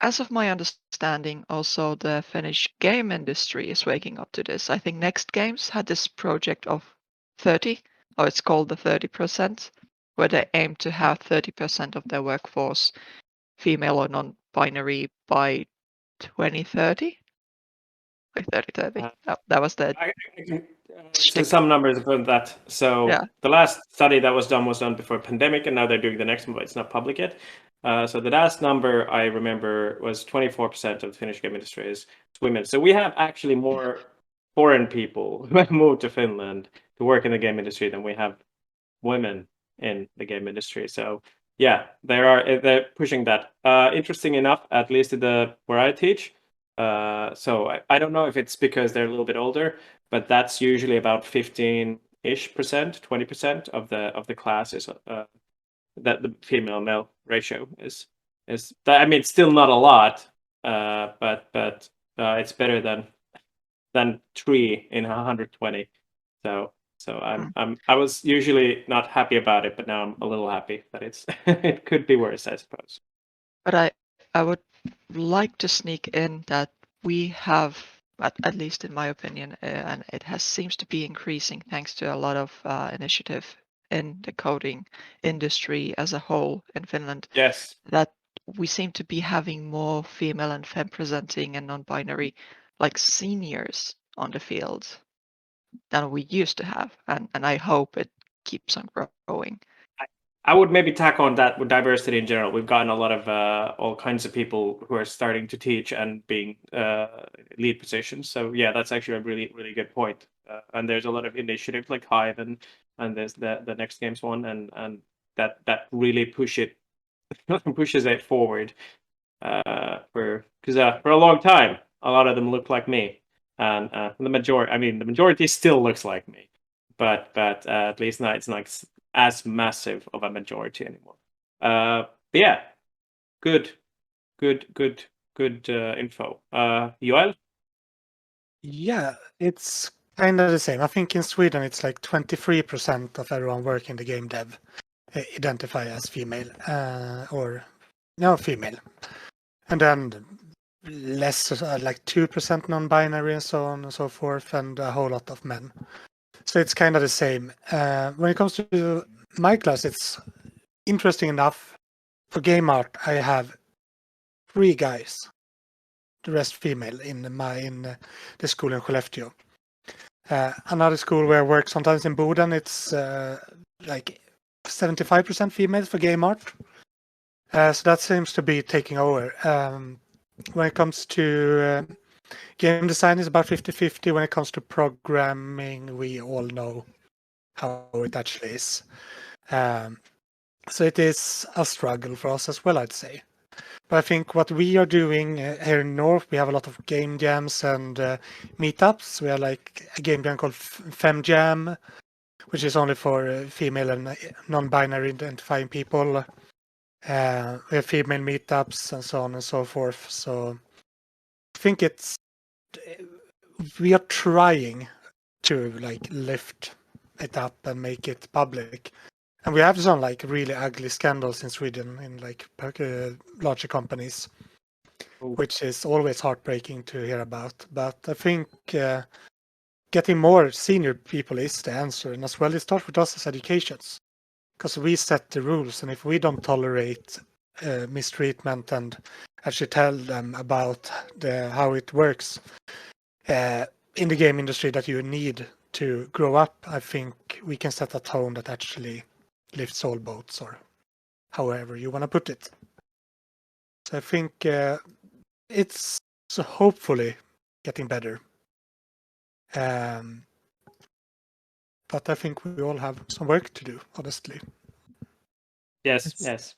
as of my understanding, also the Finnish game industry is waking up to this. I think Next Games had this project of 30, or it's called the 30%, where they aim to have 30% of their workforce female or non-binary by 2030. Like 3030. That was the. I can say some numbers about that. So Yeah. the last study that was done before pandemic, and now they're doing the next one, but it's not public yet. So the last number I remember was 24% of the Finnish game industry is women. So we have actually more foreign people who have moved to Finland to work in the game industry than we have women in the game industry. So yeah, they're pushing that. Interesting enough, at least where I teach. So I don't know if it's because they're a little bit older, but that's usually about 15-ish%, 20% of the class is that the female male ratio is that. I mean, it's still not a lot, but it's better than 3 in 120. So I was usually not happy about it, but now I'm a little happy that it could be worse, I suppose. But I would like to sneak in that we have, at least in my opinion, and it seems to be increasing thanks to a lot of initiative in the coding industry as a whole in Finland. Yes. That we seem to be having more female and femme presenting and non-binary seniors on the field than we used to have, and I hope it keeps on growing. I would maybe tack on that with diversity in general. We've gotten a lot of all kinds of people who are starting to teach and being lead positions. So yeah, that's actually a really, really good point. And there's a lot of initiatives like Hive and there's the Next Games one, and that really pushes it forward. Because for a long time, a lot of them look like me, and the majority still looks like me, but at least now it's not as massive of a majority anymore. But yeah, good info. Joel? Yeah, it's kind of the same. I think in Sweden it's like 23% of everyone working in the game dev identify as female or no female, and then less like 2% non-binary and so on and so forth, and a whole lot of men. So it's kind of the same. When it comes to my class, it's interesting enough. For game art, I have 3 guys, the rest female in the school in Skellefteå. Another school where I work sometimes in Boden, it's like 75% females for game art. So that seems to be taking over. When it comes to game design is about 50-50. When it comes to programming, we all know how it actually is. So it is a struggle for us as well, I'd say. But I think what we are doing here in North, we have a lot of game jams and meetups. We have like a game jam called Fem Jam, which is only for female and non-binary identifying people. We have female meetups and so on and so forth. So I think we are trying to like lift it up and make it public. And we have some like really ugly scandals in Sweden in like larger companies, which is always heartbreaking to hear about. But I think getting more senior people is the answer. And as well, it starts with us as educations, because we set the rules. And if we don't tolerate mistreatment and actually tell them about how it works in the game industry that you need to grow up, I think we can set a tone that actually lifts all boats, or however you want to put it. So I think it's hopefully getting better. But I think we all have some work to do, honestly. Yes, yes.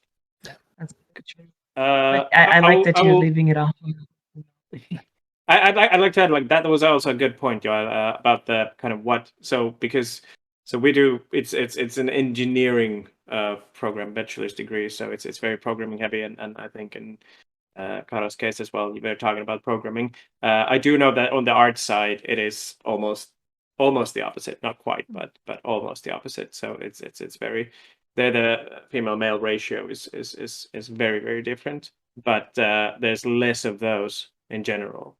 That's good. I like that you're leaving it off. I'd like to add, like, that was also a good point, Joel, about the kind of what. So we do, it's an engineering program, bachelor's degree, so it's very programming heavy, and I think in Karo's case as well, you're talking about programming. I do know that on the art side, it is almost the opposite, not quite, but almost the opposite. So it's very, the female male ratio is very, very different, but there's less of those in general.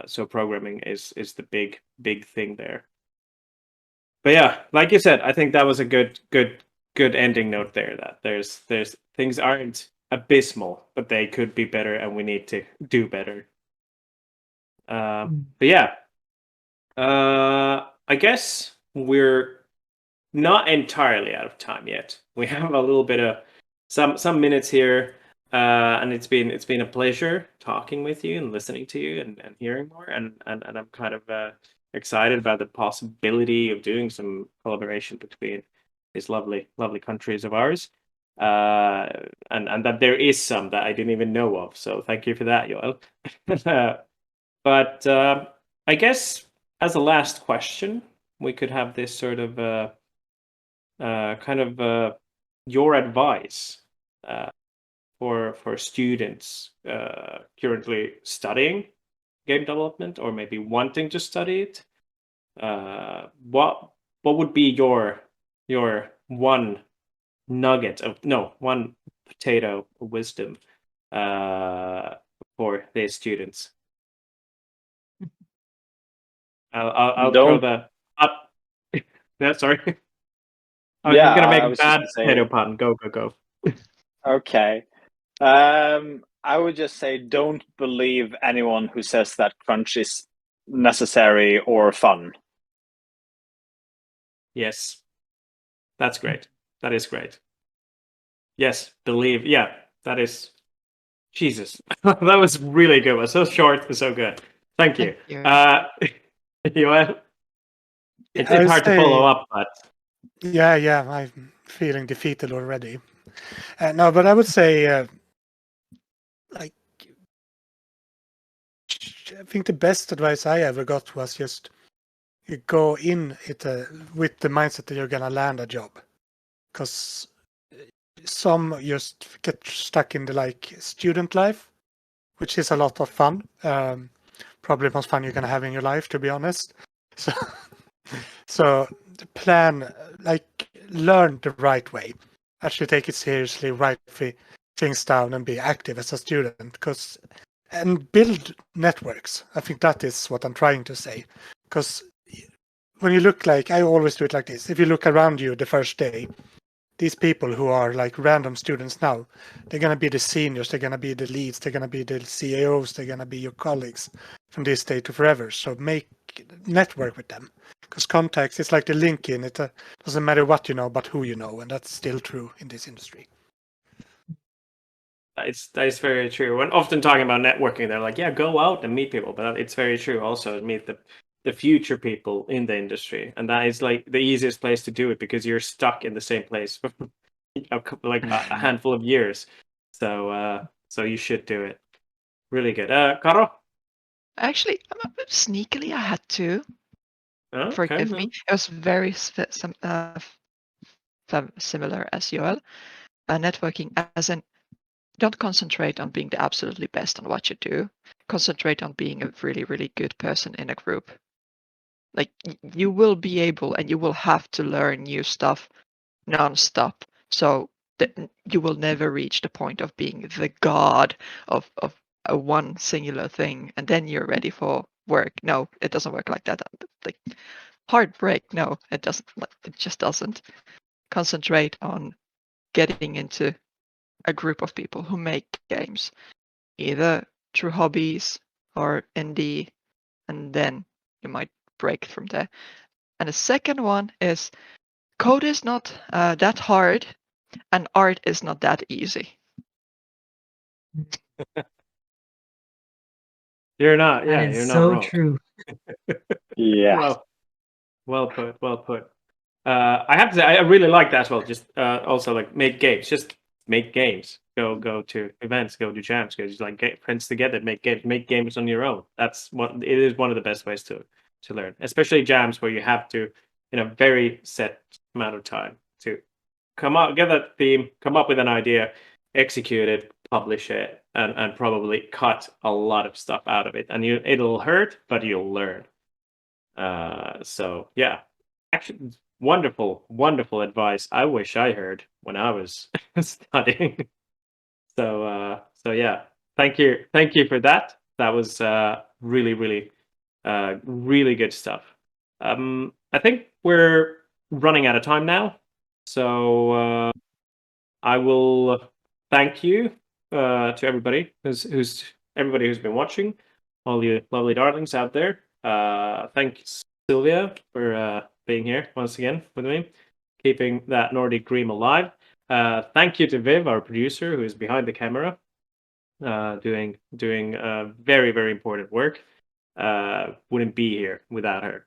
So programming is the big thing there. But yeah, like you said, I think that was a good ending note there. That there's things aren't abysmal, but they could be better, and we need to do better. But yeah, I guess we're not entirely out of time yet. We have a little bit of some minutes here. And it's been a pleasure talking with you and listening to you and hearing more, and I'm kind of excited about the possibility of doing some collaboration between these lovely countries of ours, and that there is some that I didn't even know of. So thank you for that, Joel. But I guess as a last question, we could have this sort of your advice. For students currently studying game development, or maybe wanting to study it, what would be your one nugget of one potato of wisdom for these students? I'll throw the up. Yeah, sorry. I'm gonna make a bad potato pun. Go. Okay. I would just say, don't believe anyone who says that crunch is necessary or fun. Yes, that's great. That is great. Yes, believe. Yeah, that is. Jesus, that was really good. It was so short and so good. Thank you. Joel, it's hard to follow up, but yeah, I'm feeling defeated already. No, but I would say, like, I think the best advice I ever got was just you go in it with the mindset that you're gonna land a job, because some just get stuck in the like student life, which is a lot of fun. Probably the most fun you're gonna have in your life, to be honest. So plan, like, learn the right way. Actually take it seriously, write things down, and be active as a student, and build networks. I think that is what I'm trying to say. Because when you look, like, I always do it like this. If you look around you the first day, these people who are like random students now, they're going to be the seniors, they're going to be the leads, they're going to be the CAOs, they're going to be your colleagues from this day to forever. So network with them. Because contacts, it's like the LinkedIn. It doesn't matter what you know, but who you know. And that's still true in this industry. That is very true. When often talking about networking, they're like, "Yeah, go out and meet people," but it's very true. Also, meet the future people in the industry, and that is like the easiest place to do it because you're stuck in the same place for like a handful of years. So you should do it. Really good. Karo? Actually, sneakily, I had to. Oh, Forgive okay. me. It was very similar as Joel. Networking, as in, don't concentrate on being the absolutely best on what you do. Concentrate on being a really, really good person in a group. Like you will be able and you will have to learn new stuff non-stop. So that you will never reach the point of being the god of a one singular thing, and then you're ready for work. No, it doesn't work like that. Like heartbreak. No, it doesn't. It just doesn't. Concentrate on getting into a group of people who make games, either through hobbies or indie, and then you might break from there. And the second one is code is not that hard, and art is not that easy. You're not. That Yeah, is you're not so wrong. true. Yeah. Well put. Well put. I have to say, I really like that as well. Just also like make games. Just make games. Go to events. Go to jams. Go just like get friends together. Make games. Make games on your own. That's what it is. One of the best ways to learn, especially jams where you have to in a very set amount of time to come up, get that theme, come up with an idea, execute it, publish it, and probably cut a lot of stuff out of it. And it'll hurt, but you'll learn. So yeah, actually, wonderful advice. I wish I heard when I was studying. So yeah, thank you for that. That was really really good stuff. I think we're running out of time now, so I will thank you to everybody who's been watching, all you lovely darlings out there. Thanks Sylvia for being here once again with me, keeping that Nordic dream alive. Thank you to Viv, our producer, who is behind the camera, doing very important work. Wouldn't be here without her.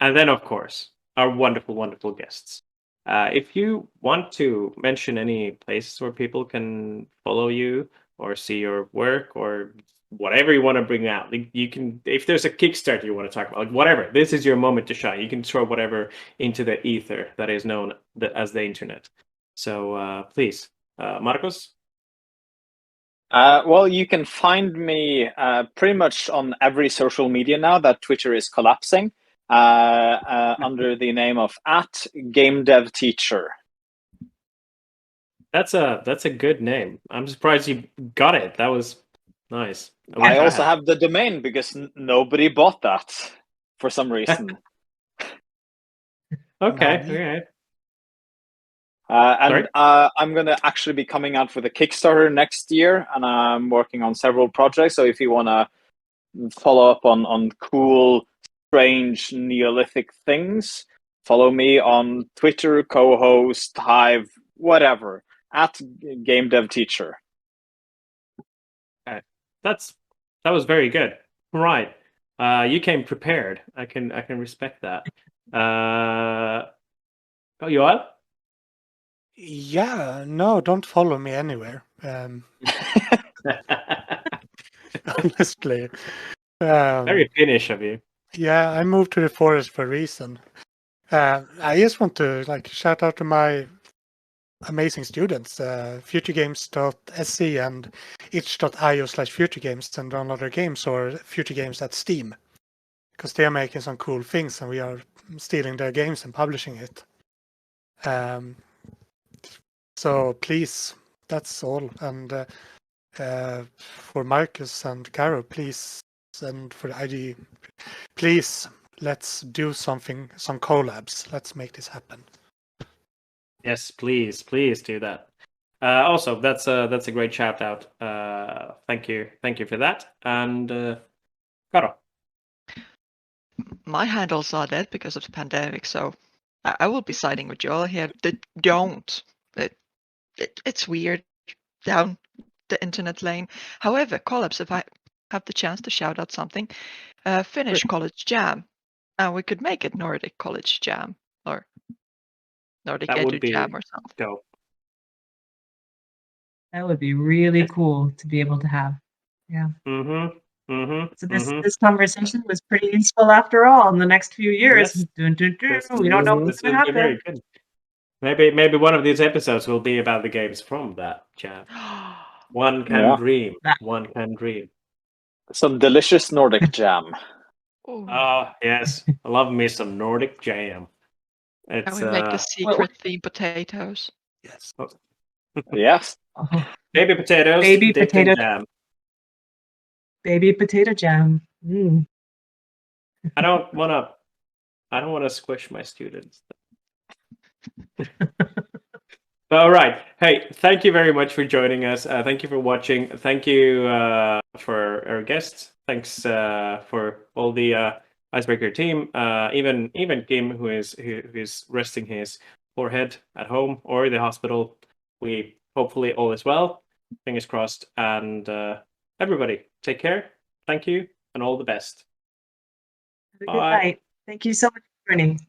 And then, of course, our wonderful guests. If you want to mention any places where people can follow you or see your work or whatever you want to bring out, you can. If there's a Kickstarter you want to talk about, like whatever, this is your moment to shine. You can throw whatever into the ether that is known as the internet. So please, Marcos. Well, you can find me pretty much on every social media now that Twitter is collapsing under the name of @GameDevTeacher. That's a good name. I'm surprised you got it. That was nice. I also have the domain because nobody bought that for some reason. Okay, all right. I'm going to actually be coming out with a Kickstarter next year, and I'm working on several projects. So if you want to follow up on cool, strange, Neolithic things, follow me on Twitter, co-host, Hive, whatever, @GameDevTeacher. Okay. That was very good. Right. You came prepared. I can respect that. You are? Yeah, no, don't follow me anywhere. Honestly. Very Finnish of you. Yeah, I moved to the forest for a reason. I just want to shout out to my amazing students, futuregames.se and itch.io/futuregames, and download their games or Future Games at Steam, because they are making some cool things and we are stealing their games and publishing it. So please, that's all. And for Marcus and Caro, please, and for the ID, please, let's do something, some collabs. Let's make this happen. Yes, please do that. Also, that's a great shout out. Thank you for that. And Caro. My handles are dead because of the pandemic, so I will be siding with Joel here. Don't. It's weird. the internet lane. However, Collabs, if I have the chance to shout out something, Finnish College Jam, and we could make it Nordic College Jam or Nordic That would Edu be Jam or something. dope. That would be really Yes. cool to be able to have. Yeah. So this conversation was pretty useful after all. In the next few years, Yes. we don't know what's This going will to be very happen. good. Maybe one of these episodes will be about the games from that jam. One can Yeah. dream. That- One can dream. Some delicious Nordic jam. Oh, Oh yes, I love me some Nordic jam. and It's we make the secret theme potatoes. Yes. Yes. Oh, baby potatoes Baby dipped potato- in jam. baby potato jam. Mm. I don't wanna squish my students. All right. Hey, thank you very much for joining us. Thank you for watching. Thank you for our guests. Thanks for all the Icebreaker team. Even Kim, who is resting his forehead at home or the hospital. We hopefully all is well. Fingers crossed. And everybody, take care. Thank you, and all the best. Have a good Bye. night. Thank you so much for joining.